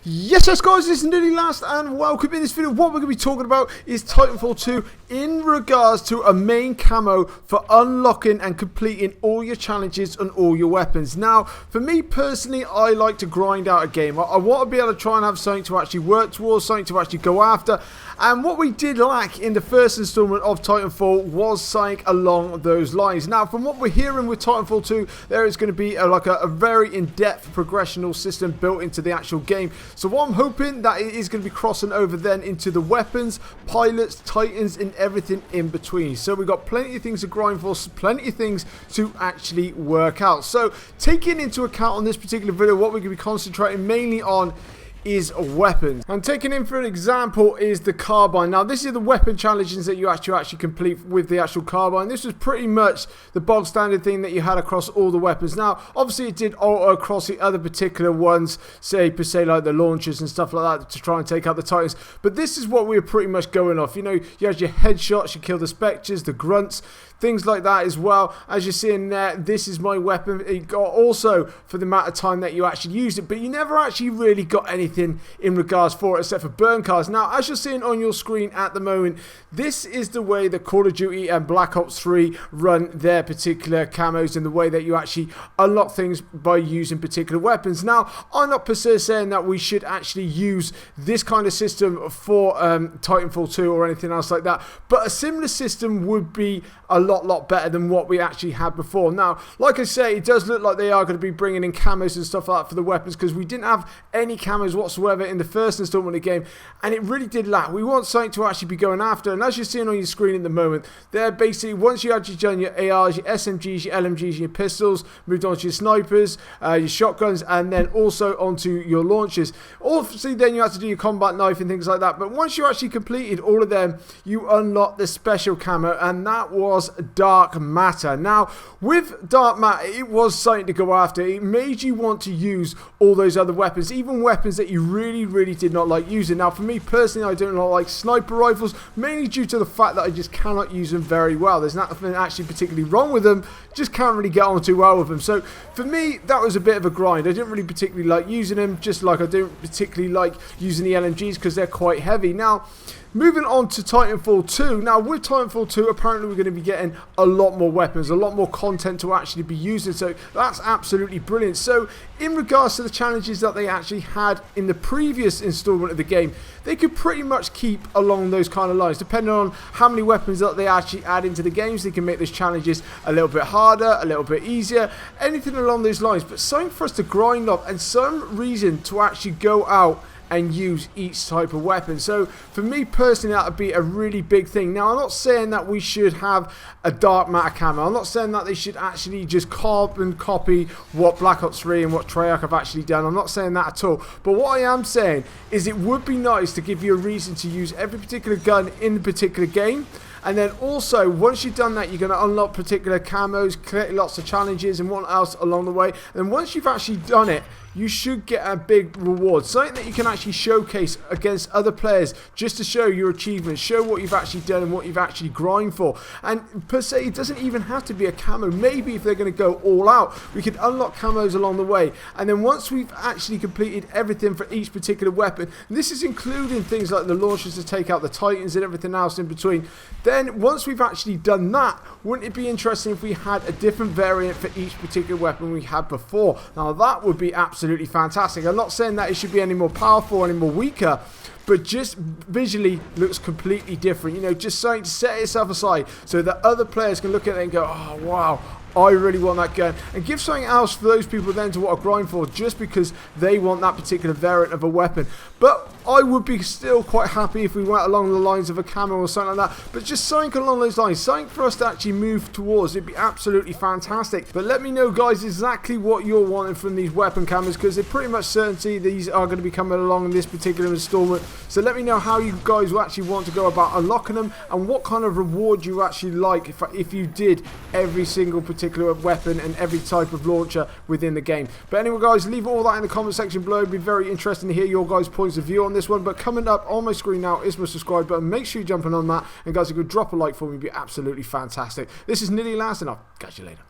Yes, guys, this is nearly last and welcome. In this video, what we're going to be talking about is Titanfall 2 in regards to a main camo for unlocking and completing all your challenges and all your weapons. Now, for me personally, I like to grind out a game. I want to be able to try and have something to actually work towards, something to actually go after. And what we did lack in the first installment of Titanfall was something along those lines. Now, from what we're hearing with Titanfall 2, there is going to be a very in-depth progressional system built into the actual game. So what I'm hoping that it is going to be crossing over then into the weapons, pilots, titans, and everything in between. So we've got plenty of things to grind for, plenty of things to actually work out. So taking into account on this particular video, what we're going to be concentrating mainly on is weapons. And taking in for an example is the carbine. Now this is the weapon challenges that you actually complete with the actual carbine. This was pretty much the bog standard thing that you had across all the weapons. Now obviously it did alter across the other particular ones, say per se like the launchers and stuff like that, to try and take out the titans, but this is what we were pretty much going off. You know, you had your headshots, you kill the spectres, the grunts, things like that as well. As you're seeing there, this is my weapon. It got also for the amount of time that you actually used it, but you never actually really got anything in regards for it except for burn cards. Now, as you're seeing on your screen at the moment, this is the way that Call of Duty and Black Ops 3 run their particular camos, and the way that you actually unlock things by using particular weapons. Now, I'm not per se saying that we should actually use this kind of system for Titanfall 2 or anything else like that, but a similar system would be a lot better than what we actually had before. Now, like I say, it does look like they are going to be bringing in camos and stuff like that for the weapons, because we didn't have any camos whatsoever in the first installment of the game, and it really did lack. We want something to actually be going after, and as you're seeing on your screen at the moment, they're basically, once you actually done your ARs, your SMGs, your LMGs, and your pistols, moved on to your snipers, your shotguns, and then also onto your launchers. Obviously then you have to do your combat knife and things like that, but once you actually completed all of them, you unlock the special camo, and that was Dark Matter. Now with Dark Matter, it was something to go after. It made you want to use all those other weapons, even weapons that you really did not like using. Now for me personally, I don't like sniper rifles, mainly due to the fact that I just cannot use them very well. There's nothing actually particularly wrong with them, just can't really get on too well with them. So for me, that was a bit of a grind. I didn't really particularly like using them, just like I don't particularly like using the LMGs because they're quite heavy. Now moving on to Titanfall 2. Now with Titanfall 2, apparently we're going to be getting a lot more weapons, a lot more content to actually be using, so that's absolutely brilliant. So in regards to the challenges that they actually had in the previous installment of the game, they could pretty much keep along those kind of lines. Depending on how many weapons that they actually add into the games, they can make those challenges a little bit harder, a little bit easier, anything along those lines, but something for us to grind up and some reason to actually go out and use each type of weapon. So for me personally, that would be a really big thing. Now I'm not saying that we should have a Dark Matter camo. I'm not saying that they should actually just carbon copy what Black Ops 3 and what Treyarch have actually done. I'm not saying that at all. But what I am saying is it would be nice to give you a reason to use every particular gun in the particular game. And then also, once you've done that, you're going to unlock particular camos, create lots of challenges and what else along the way. And once you've actually done it, you should get a big reward, something that you can actually showcase against other players, just to show your achievements, show what you've actually done and what you've actually grind for. And per se, it doesn't even have to be a camo. Maybe if they're going to go all out, we could unlock camos along the way. And then once we've actually completed everything for each particular weapon, and this is including things like the launchers to take out the titans and everything else in between, then once we've actually done that, wouldn't it be interesting if we had a different variant for each particular weapon we had before? Now that would be absolutely fantastic. I'm not saying that it should be any more powerful, any more weaker, but just visually looks completely different. You know, just something to set itself aside so that other players can look at it and go, oh wow, I really want that gun, and give something else for those people then to want to grind for, just because they want that particular variant of a weapon. But I would be still quite happy if we went along the lines of a camo or something like that, but just something along those lines, something for us to actually move towards. It'd be absolutely fantastic. But let me know, guys, exactly what you're wanting from these weapon camos, because they're pretty much certainty these are going to be coming along in this particular installment. So let me know how you guys will actually want to go about unlocking them, and what kind of reward you actually like if you did every single particular weapon and every type of launcher within the game. But anyway, guys, leave all that in the comment section below. It'd be very interesting to hear your guys' points of view on this one. But coming up on my screen now is my subscribe button. Make sure you're jumping on that, and guys, if you could drop a like for me, it'd be absolutely fantastic. This is nearly last, and I'll catch you later.